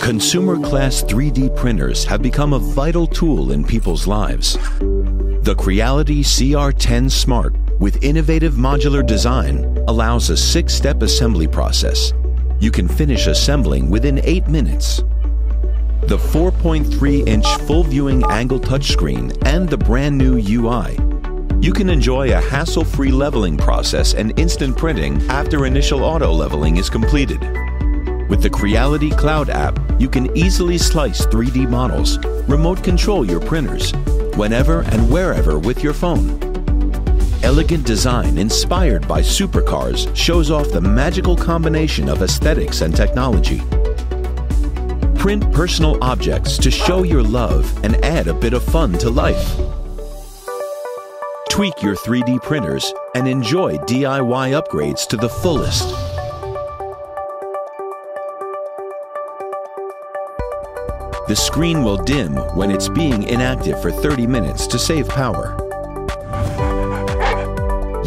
Consumer-class 3D printers have become a vital tool in people's lives. The Creality CR-10 Smart, with innovative modular design, allows a 6-step assembly process. You can finish assembling within 8 minutes. The 4.3-inch full viewing angle touchscreen and the brand new UI. You can enjoy a hassle-free leveling process and instant printing after initial auto leveling is completed. With the Creality Cloud app, you can easily slice 3D models, remote control your printers, whenever and wherever with your phone. Elegant design inspired by supercars shows off the magical combination of aesthetics and technology. Print personal objects to show your love and add a bit of fun to life. Tweak your 3D printers and enjoy DIY upgrades to the fullest. The screen will dim when it's being inactive for 30 minutes to save power.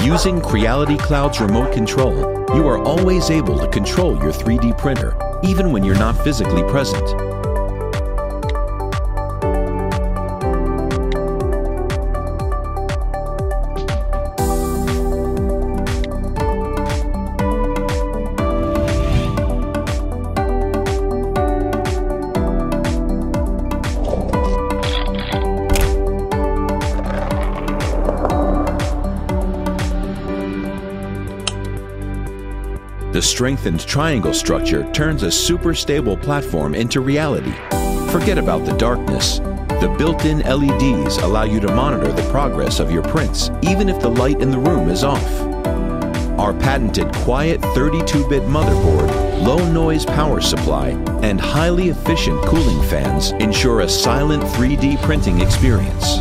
Using Creality Cloud's remote control, you are always able to control your 3D printer, even when you're not physically present. The strengthened triangle structure turns a super stable platform into reality. Forget about the darkness. The built-in LEDs allow you to monitor the progress of your prints, even if the light in the room is off. Our patented quiet 32-bit motherboard, low-noise power supply, and highly efficient cooling fans ensure a silent 3D printing experience.